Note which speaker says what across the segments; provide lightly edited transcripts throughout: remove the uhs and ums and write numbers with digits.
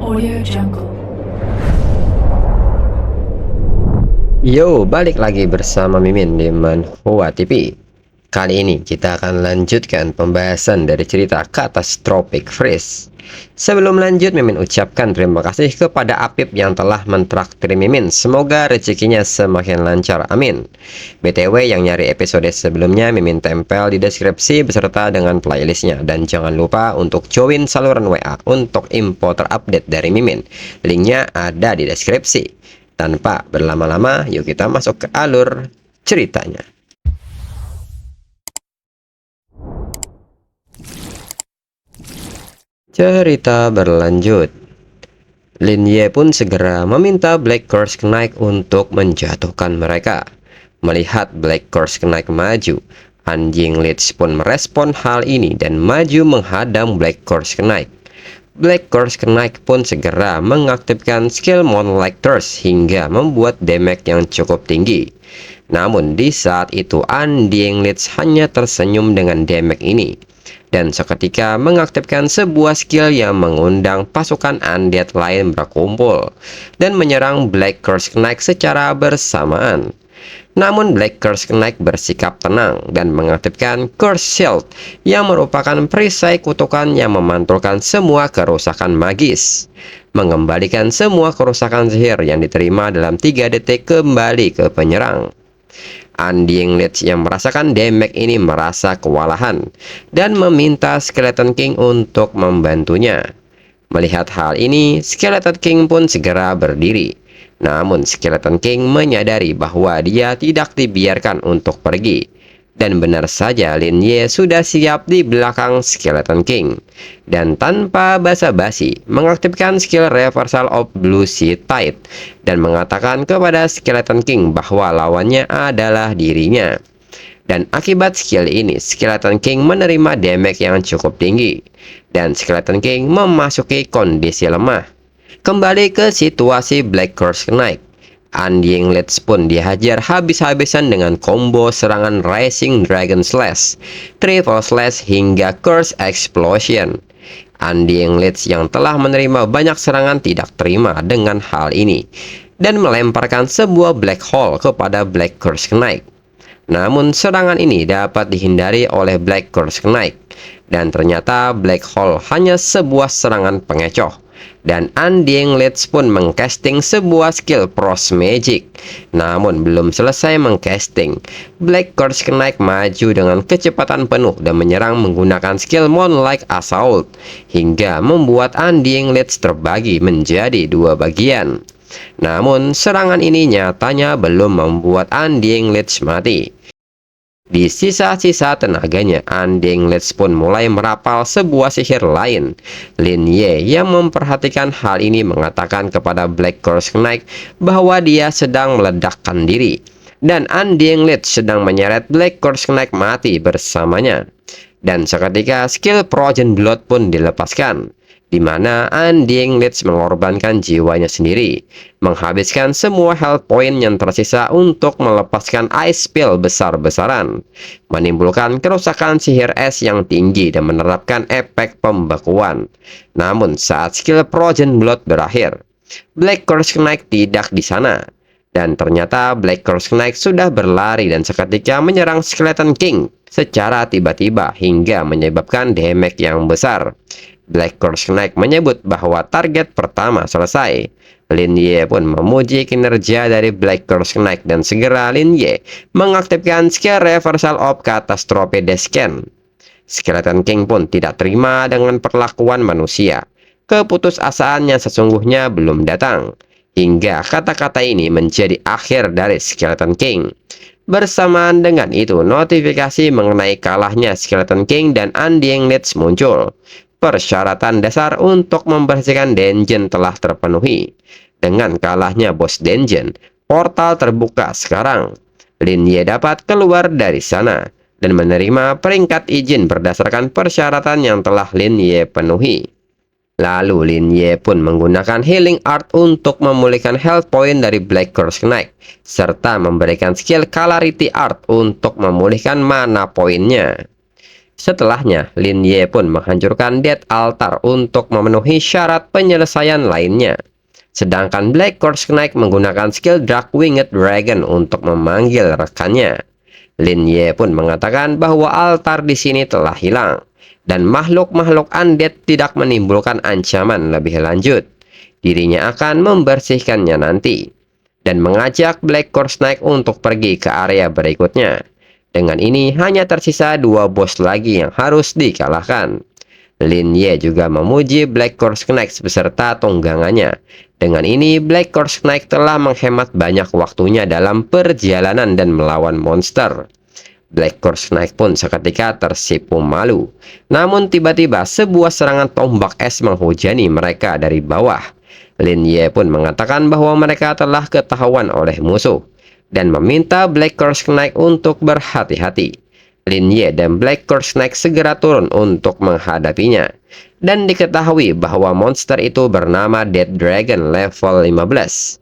Speaker 1: Audio Jungle.
Speaker 2: Yo, balik lagi bersama Mimin di Manhwa TV. Kali ini kita akan lanjutkan pembahasan dari cerita Catastrophic Freeze. Sebelum lanjut, Mimin ucapkan terima kasih kepada Apip yang telah mentraktir Mimin. Semoga rezekinya semakin lancar, amin. BTW yang nyari episode sebelumnya, Mimin tempel di deskripsi beserta dengan playlistnya. Dan jangan lupa untuk join saluran WA untuk info terupdate dari Mimin. Linknya ada di deskripsi. Tanpa berlama-lama, yuk kita masuk ke alur ceritanya. Cerita berlanjut. Lin Ye pun segera meminta Black Curse Knight untuk menjatuhkan mereka. Melihat Black Curse Knight maju, Anjing Lich pun merespon hal ini dan maju menghadang Black Curse Knight. Black Curse Knight pun segera mengaktifkan skill Moonlight Thirst hingga membuat damage yang cukup tinggi. Namun di saat itu Undying Lich hanya tersenyum dengan damage ini, dan seketika mengaktifkan sebuah skill yang mengundang pasukan undead lain berkumpul dan menyerang Black Curse Knight secara bersamaan. Namun Black Curse Knight bersikap tenang dan mengaktifkan Curse Shield yang merupakan perisai kutukan yang memantulkan semua kerusakan magis, mengembalikan semua kerusakan sihir yang diterima dalam 3 detik kembali ke penyerang. Undying Lich yang merasakan damage ini merasa kewalahan dan meminta Skeleton King untuk membantunya. Melihat hal ini, Skeleton King pun segera berdiri. Namun Skeleton King menyadari bahwa dia tidak dibiarkan untuk pergi. Dan benar saja Lin Ye sudah siap di belakang Skeleton King. Dan tanpa basa-basi mengaktifkan skill Reversal of Blue Sea Tide dan mengatakan kepada Skeleton King bahwa lawannya adalah dirinya. Dan akibat skill ini, Skeleton King menerima damage yang cukup tinggi. Dan Skeleton King memasuki kondisi lemah. Kembali ke situasi Black Curse Knight, Undying Lich pun dihajar habis-habisan dengan combo serangan Rising Dragon Slash, Triple Slash hingga Curse Explosion. Undying Lich yang telah menerima banyak serangan tidak terima dengan hal ini dan melemparkan sebuah black hole kepada Black Curse Knight. Namun serangan ini dapat dihindari oleh Black Curse Knight, dan ternyata black hole hanya sebuah serangan pengecoh. Dan Undying Lich pun mengcasting sebuah skill Frost Magic. Namun belum selesai mengcasting, Black Curse Knight maju dengan kecepatan penuh dan menyerang menggunakan skill Moonlight Assault hingga membuat Undying Lich terbagi menjadi 2 bagian. Namun serangan ini nyatanya belum membuat Undying Lich mati. Di sisa-sisa tenaganya, Undying Lich pun mulai merapal sebuah sihir lain. Lin Ye yang memperhatikan hal ini mengatakan kepada Black Curse Knight bahwa dia sedang meledakkan diri, dan Undying Lich sedang menyeret Black Curse Knight mati bersamanya. Dan seketika skill Frozen Blood pun dilepaskan, di mana Undying Lich mengorbankan jiwanya sendiri, menghabiskan semua health point yang tersisa untuk melepaskan Ice Spill besar-besaran, menimbulkan kerusakan sihir es yang tinggi dan menerapkan efek pembekuan. Namun saat skill Frozen Blood berakhir, Black Curse Knight tidak di sana. Dan ternyata Black Curse Knight sudah berlari dan seketika menyerang Skeleton King secara tiba-tiba hingga menyebabkan damage yang besar. Black Curse Knight menyebut bahwa target pertama selesai. Lin Ye pun memuji kinerja dari Black Curse Knight dan segera Lin Ye mengaktifkan skill Reversal of Catastrophe Descent. Skeleton King pun tidak terima dengan perlakuan manusia. Keputusasaannya sesungguhnya belum datang. Hingga kata-kata ini menjadi akhir dari Skeleton King. Bersamaan dengan itu, notifikasi mengenai kalahnya Skeleton King dan Undying Lich muncul. Persyaratan dasar untuk membersihkan dungeon telah terpenuhi. Dengan kalahnya bos dungeon, portal terbuka sekarang. Lin Ye dapat keluar dari sana dan menerima peringkat izin berdasarkan persyaratan yang telah Lin Ye penuhi. Lalu Lin Ye pun menggunakan Healing Art untuk memulihkan health point dari Black Curse Knight, serta memberikan skill Clarity Art untuk memulihkan mana poinnya. Setelahnya, Lin Ye pun menghancurkan Death Altar untuk memenuhi syarat penyelesaian lainnya. Sedangkan Black Curse Knight menggunakan skill Dark Winged Dragon untuk memanggil rekannya. Lin Ye pun mengatakan bahwa altar di sini telah hilang, dan makhluk-makhluk undead tidak menimbulkan ancaman lebih lanjut. Dirinya akan membersihkannya nanti, dan mengajak Black Curse Knight untuk pergi ke area berikutnya. Dengan ini hanya tersisa 2 bos lagi yang harus dikalahkan. Lin Ye juga memuji Black Curse Knight beserta tunggangannya. Dengan ini, Black Curse Knight telah menghemat banyak waktunya dalam perjalanan dan melawan monster. Black Curse Knight pun seketika tersipu malu. Namun tiba-tiba sebuah serangan tombak es menghujani mereka dari bawah. Lin Ye pun mengatakan bahwa mereka telah ketahuan oleh musuh dan meminta Black Curse Knight untuk berhati-hati. Lin Ye dan Black Curse Knight segera turun untuk menghadapinya. Dan diketahui bahwa monster itu bernama Dead Dragon level 15.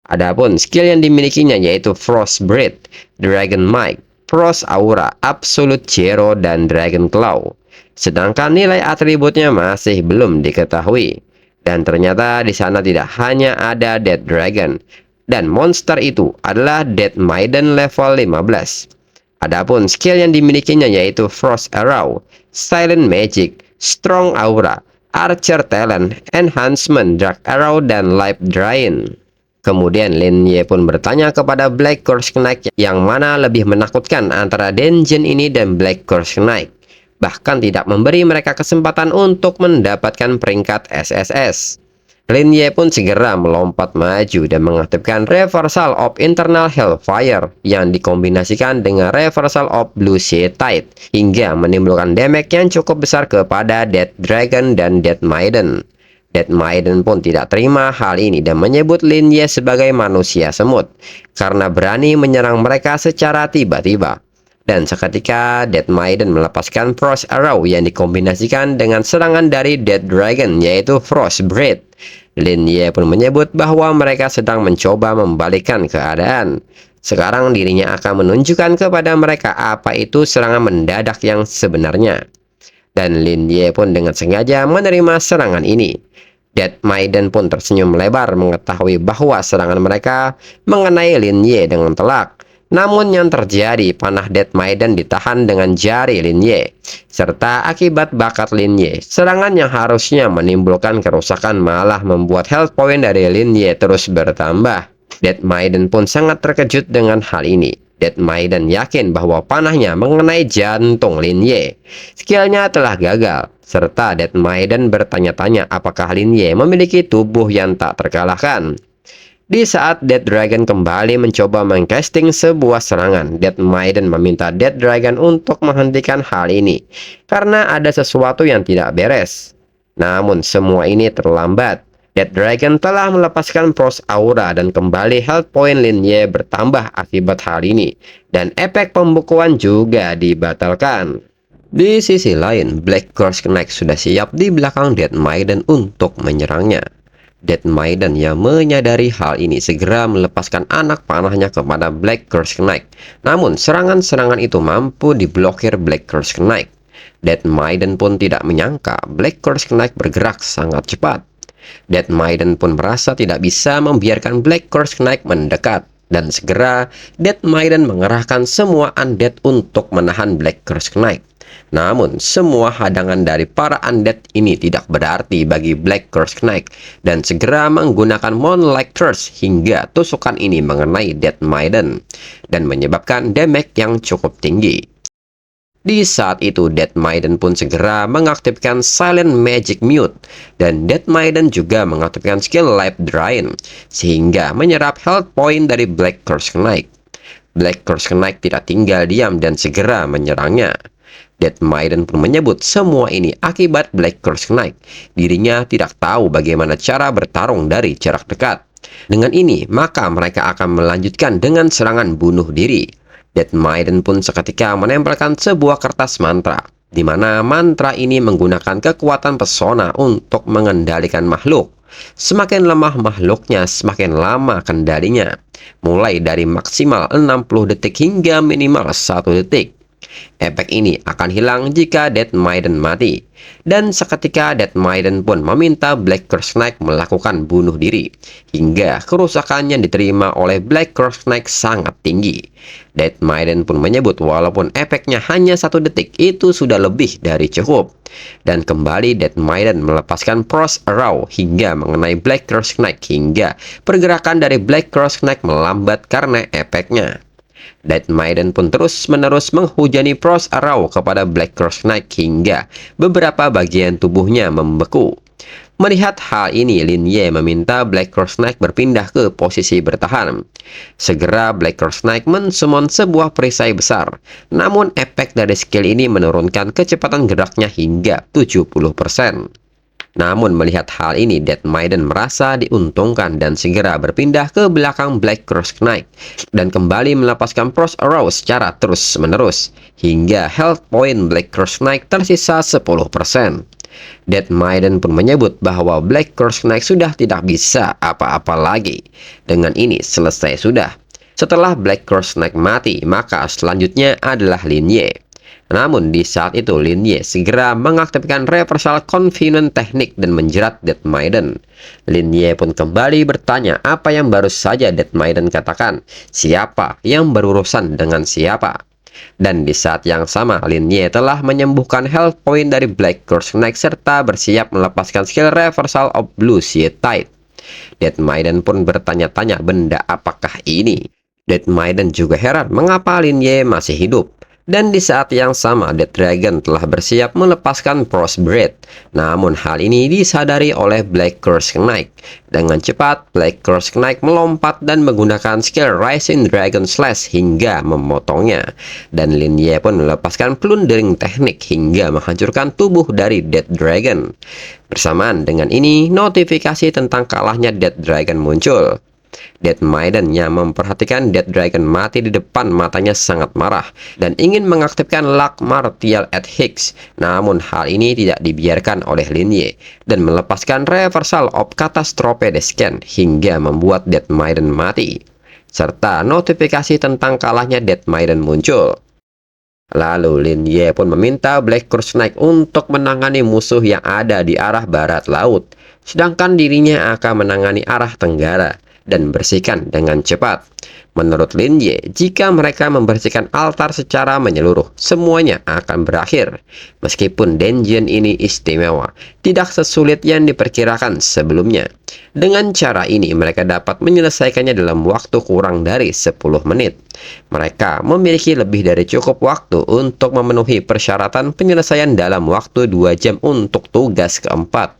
Speaker 2: Adapun skill yang dimilikinya yaitu Frost Breath, Dragon Might, Frost Aura, Absolute Zero, dan Dragon Claw. Sedangkan nilai atributnya masih belum diketahui. Dan ternyata di sana tidak hanya ada Dead Dragon, dan monster itu adalah Dead Maiden level 15. Adapun skill yang dimilikinya yaitu Frost Arrow, Silent Magic, Strong Aura, Archer Talent, Enhancement Dark Arrow, dan Life Drain. Kemudian Lin Ye pun bertanya kepada Black Curse Knight yang mana lebih menakutkan antara dungeon ini dan Black Curse Knight. Bahkan tidak memberi mereka kesempatan untuk mendapatkan peringkat SSS. Lin Ye pun segera melompat maju dan mengaktifkan Reversal of Internal Hellfire yang dikombinasikan dengan Reversal of Blue Sea Tide hingga menimbulkan damage yang cukup besar kepada Dead Dragon dan Dead Maiden. Dead Maiden pun tidak terima hal ini dan menyebut Lin Ye sebagai manusia semut karena berani menyerang mereka secara tiba-tiba. Dan seketika Dead Maiden melepaskan Frost Arrow yang dikombinasikan dengan serangan dari Dead Dragon yaitu Frost Breath. Lin Ye pun menyebut bahwa mereka sedang mencoba membalikkan keadaan. Sekarang dirinya akan menunjukkan kepada mereka apa itu serangan mendadak yang sebenarnya. Dan Lin Ye pun dengan sengaja menerima serangan ini. Dead Maiden pun tersenyum lebar mengetahui bahwa serangan mereka mengenai Lin Ye dengan telak. Namun yang terjadi, panah Dead Maiden ditahan dengan jari Lin Ye. Serta akibat bakat Lin Ye, serangan yang harusnya menimbulkan kerusakan malah membuat health point dari Lin Ye terus bertambah. Dead Maiden pun sangat terkejut dengan hal ini. Dead Maiden yakin bahwa panahnya mengenai jantung Lin Ye. Skillnya telah gagal. Serta Dead Maiden bertanya-tanya apakah Lin Ye memiliki tubuh yang tak terkalahkan. Di saat Dead Dragon kembali mencoba mengcasting sebuah serangan, Dead Maiden meminta Dead Dragon untuk menghentikan hal ini karena ada sesuatu yang tidak beres. Namun semua ini terlambat. Dead Dragon telah melepaskan Frost Aura dan kembali health point Lin Ye bertambah akibat hal ini, dan efek pembukuan juga dibatalkan. Di sisi lain, Black Curse Knight sudah siap di belakang Dead Maiden untuk menyerangnya. Dead Maiden yang menyadari hal ini segera melepaskan anak panahnya kepada Black Curse Knight. Namun serangan-serangan itu mampu diblokir Black Curse Knight. Dead Maiden pun tidak menyangka Black Curse Knight bergerak sangat cepat. Dead Maiden pun merasa tidak bisa membiarkan Black Curse Knight mendekat. Dan segera Dead Maiden mengerahkan semua undead untuk menahan Black Curse Knight. Namun, semua hadangan dari para undead ini tidak berarti bagi Black Curse Knight dan segera menggunakan Moonlight Curse hingga tusukan ini mengenai Dead Maiden dan menyebabkan damage yang cukup tinggi. Di saat itu, Dead Maiden pun segera mengaktifkan Silent Magic Mute dan Dead Maiden juga mengaktifkan skill Life Drain sehingga menyerap health point dari Black Curse Knight. Black Curse Knight tidak tinggal diam dan segera menyerangnya. Dead Maiden pun menyebut semua ini akibat Black Curse Knight. Dirinya tidak tahu bagaimana cara bertarung dari jarak dekat. Dengan ini, maka mereka akan melanjutkan dengan serangan bunuh diri. Dead Maiden pun seketika menempelkan sebuah kertas mantra, di mana mantra ini menggunakan kekuatan pesona untuk mengendalikan makhluk. Semakin lemah makhluknya, semakin lama kendalinya. Mulai dari maksimal 60 detik hingga minimal 1 detik. Efek ini akan hilang jika Dead Maiden mati. Dan seketika Dead Maiden pun meminta Black Curse Knight melakukan bunuh diri, hingga kerusakan yang diterima oleh Black Curse Knight sangat tinggi. Dead Maiden pun menyebut walaupun efeknya hanya 1 detik, itu sudah lebih dari cukup. Dan kembali Dead Maiden melepaskan Frost Arrow hingga mengenai Black Curse Knight, hingga pergerakan dari Black Curse Knight melambat karena efeknya. Dead Maiden pun terus-menerus menghujani Frost Arrow kepada Black Curse Knight hingga beberapa bagian tubuhnya membeku. Melihat hal ini, Lin Ye meminta Black Curse Knight berpindah ke posisi bertahan. Segera Black Curse Knight mensummon sebuah perisai besar. Namun efek dari skill ini menurunkan kecepatan geraknya hingga 70%. Namun melihat hal ini, Dead Maiden merasa diuntungkan dan segera berpindah ke belakang Black Curse Knight dan kembali melepaskan Frost Arrow secara terus-menerus hingga health point Black Curse Knight tersisa 10%. Dead Maiden pun menyebut bahwa Black Curse Knight sudah tidak bisa apa-apa lagi. Dengan ini selesai sudah. Setelah Black Curse Knight mati, maka selanjutnya adalah Lin Ye. Namun di saat itu Lin Ye segera mengaktifkan Reversal Convenient Technique dan menjerat Dead Maiden. Lin Ye pun kembali bertanya apa yang baru saja Dead Maiden katakan, siapa yang berurusan dengan siapa. Dan di saat yang sama Lin Ye telah menyembuhkan health point dari Black Curse Knight serta bersiap melepaskan skill Reversal of Blue Sea Tide. Dead Maiden pun bertanya-tanya benda apakah ini. Dead Maiden juga heran mengapa Lin Ye masih hidup. Dan di saat yang sama Dead Dragon telah bersiap melepaskan Frost Breath. Namun hal ini disadari oleh Black Curse Knight. Dengan cepat Black Curse Knight melompat dan menggunakan skill Rising Dragon Slash hingga memotongnya. Dan Lin Ye pun melepaskan Plundering Technique hingga menghancurkan tubuh dari Dead Dragon. Bersamaan dengan ini, notifikasi tentang kalahnya Dead Dragon muncul. Dead Maiden yang memperhatikan Dead Dragon mati di depan matanya sangat marah dan ingin mengaktifkan Luck Martial at Hicks. Namun hal ini tidak dibiarkan oleh Lin Ye dan melepaskan Reversal of Catastrophe Descent hingga membuat Dead Maiden mati. Serta notifikasi tentang kalahnya Dead Maiden muncul. Lalu Lin Ye pun meminta Black Curse Knight untuk menangani musuh yang ada di arah barat laut, sedangkan dirinya akan menangani arah tenggara dan bersihkan dengan cepat. Menurut Lin Ye, jika mereka membersihkan altar secara menyeluruh, semuanya akan berakhir. Meskipun dungeon ini istimewa, tidak sesulit yang diperkirakan sebelumnya. Dengan cara ini, mereka dapat menyelesaikannya dalam waktu kurang dari 10 menit. Mereka memiliki lebih dari cukup waktu untuk memenuhi persyaratan penyelesaian dalam waktu 2 jam untuk tugas keempat.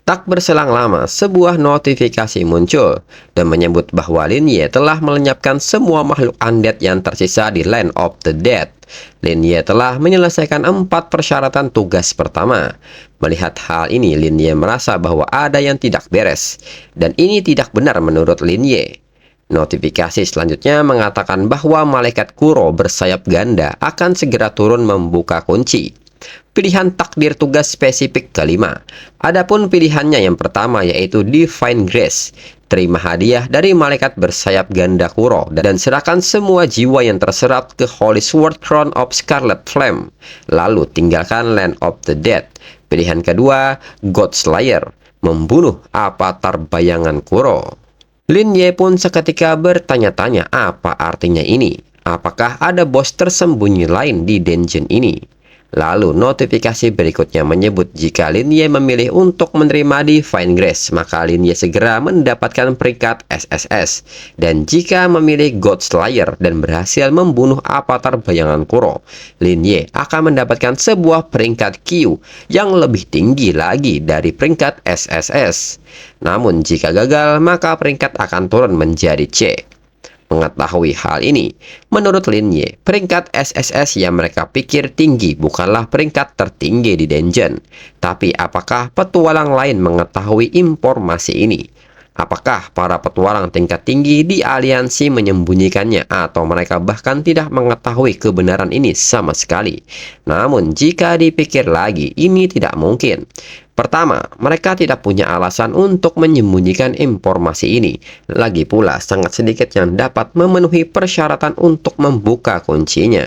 Speaker 2: Tak berselang lama, sebuah notifikasi muncul dan menyebut bahwa Lin Ye telah melenyapkan semua makhluk undead yang tersisa di Land of the Dead. Lin Ye telah menyelesaikan 4 persyaratan tugas pertama. Melihat hal ini, Lin Ye merasa bahwa ada yang tidak beres, dan ini tidak benar menurut Lin Ye. Notifikasi selanjutnya mengatakan bahwa malaikat Kuro bersayap ganda akan segera turun membuka kunci. Pilihan takdir tugas spesifik kelima. Adapun pilihannya yang pertama yaitu Divine Grace. Terima hadiah dari malaikat bersayap ganda Kuro dan serahkan semua jiwa yang terserap ke Holy Sword Crown of Scarlet Flame. Lalu tinggalkan Land of the Dead. Pilihan kedua, God Slayer. Membunuh avatar bayangan Kuro. Lin Ye pun seketika bertanya-tanya apa artinya ini. Apakah ada bos tersembunyi lain di dungeon ini? Lalu notifikasi berikutnya menyebut jika Lin Ye memilih untuk menerima Divine Grace, maka Lin Ye segera mendapatkan peringkat SSS. Dan jika memilih God Slayer dan berhasil membunuh avatar bayangan Kuro, Lin Ye akan mendapatkan sebuah peringkat Q yang lebih tinggi lagi dari peringkat SSS. Namun jika gagal, maka peringkat akan turun menjadi C. Mengetahui hal ini, menurut Lin Ye, peringkat SSS yang mereka pikir tinggi bukanlah peringkat tertinggi di dungeon. Tapi apakah petualang lain mengetahui informasi ini? Apakah para petualang tingkat tinggi di aliansi menyembunyikannya atau mereka bahkan tidak mengetahui kebenaran ini sama sekali? Namun jika dipikir lagi, ini tidak mungkin. Pertama, mereka tidak punya alasan untuk menyembunyikan informasi ini. Lagi pula, sangat sedikit yang dapat memenuhi persyaratan untuk membuka kuncinya.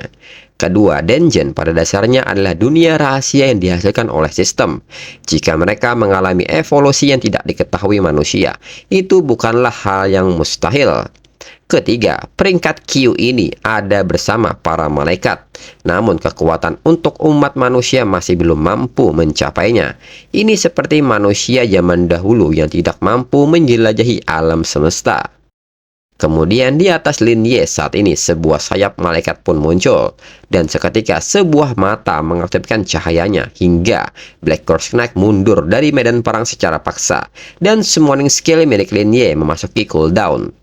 Speaker 2: Kedua, Dengen pada dasarnya adalah dunia rahasia yang dihasilkan oleh sistem. Jika mereka mengalami evolusi yang tidak diketahui manusia, itu bukanlah hal yang mustahil. Ketiga, peringkat Q ini ada bersama para malaikat. Namun kekuatan untuk umat manusia masih belum mampu mencapainya. Ini seperti manusia zaman dahulu yang tidak mampu menjelajahi alam semesta. Kemudian di atas Lin Ye saat ini sebuah sayap malaikat pun muncul. Dan seketika sebuah mata mengaktifkan cahayanya hingga Black Horse Knight mundur dari medan perang secara paksa. Dan summoning skill milik Lin Ye memasuki cooldown.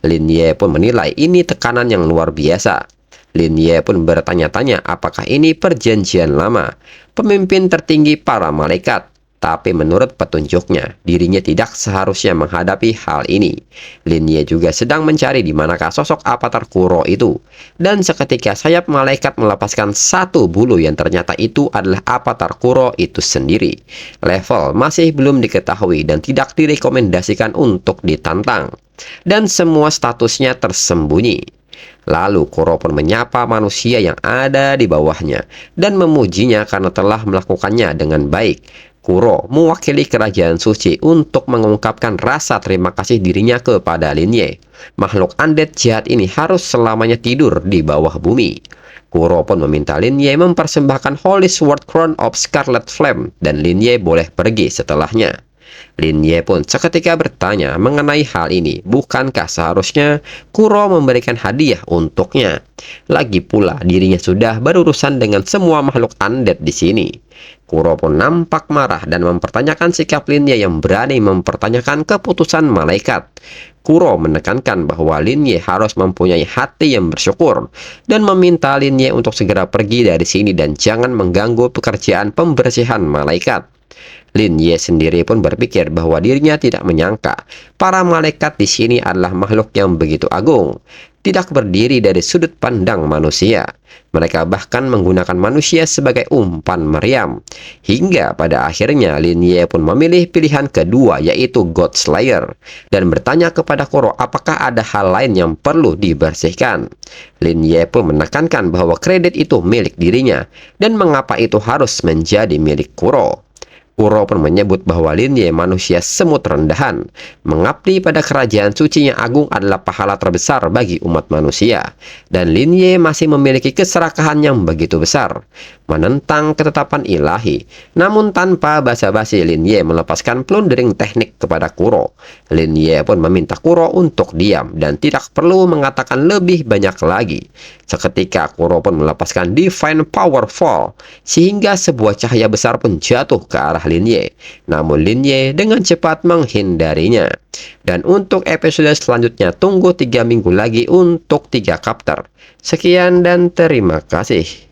Speaker 2: Lin Ye pun menilai ini tekanan yang luar biasa. Lin Ye pun bertanya-tanya apakah ini perjanjian lama, pemimpin tertinggi para malaikat. Tapi menurut petunjuknya, dirinya tidak seharusnya menghadapi hal ini. Lin Ye juga sedang mencari di manakah sosok avatar Kuro itu. Dan seketika sayap malaikat melepaskan satu bulu yang ternyata itu adalah avatar Kuro itu sendiri. Level masih belum diketahui dan tidak direkomendasikan untuk ditantang. Dan semua statusnya tersembunyi. Lalu Kuro pun menyapa manusia yang ada di bawahnya dan memujinya karena telah melakukannya dengan baik. Kuro mewakili kerajaan suci untuk mengungkapkan rasa terima kasih dirinya kepada Lin Ye. Makhluk undead jahat ini harus selamanya tidur di bawah bumi. Kuro pun meminta Lin Ye mempersembahkan Holy Sword Crown of Scarlet Flame dan Lin Ye boleh pergi setelahnya. Lin Ye pun seketika bertanya mengenai hal ini. Bukankah seharusnya Kuro memberikan hadiah untuknya? Lagi pula dirinya sudah berurusan dengan semua makhluk undead di sini. Kuro pun nampak marah dan mempertanyakan sikap Lin Ye yang berani mempertanyakan keputusan malaikat. Kuro menekankan bahwa Lin Ye harus mempunyai hati yang bersyukur dan meminta Lin Ye untuk segera pergi dari sini dan jangan mengganggu pekerjaan pembersihan malaikat. Lin Ye sendiri pun berpikir bahwa dirinya tidak menyangka para malaikat di sini adalah makhluk yang begitu agung, tidak berdiri dari sudut pandang manusia. Mereka bahkan menggunakan manusia sebagai umpan meriam. Hingga pada akhirnya Lin Ye pun memilih pilihan kedua, yaitu God Slayer, dan bertanya kepada Kuro apakah ada hal lain yang perlu dibersihkan. Lin Ye pun menekankan bahwa kredit itu milik dirinya dan mengapa itu harus menjadi milik Kuro. Kuro pun menyebut bahwa Lin Ye manusia semut rendahan. Mengabdi pada kerajaan suci yang agung adalah pahala terbesar bagi umat manusia. Dan Lin Ye masih memiliki keserakahan yang begitu besar, menentang ketetapan ilahi. Namun tanpa basa-basi Lin Ye melepaskan plundering teknik kepada Kuro. Lin Ye pun meminta Kuro untuk diam dan tidak perlu mengatakan lebih banyak lagi. Seketika Kuro pun melepaskan Divine Power Fall, sehingga sebuah cahaya besar pun jatuh ke arah Lin Ye. Namun Lin Ye dengan cepat menghindarinya. Dan untuk episode selanjutnya tunggu 3 minggu lagi untuk 3 chapter. Sekian dan terima kasih.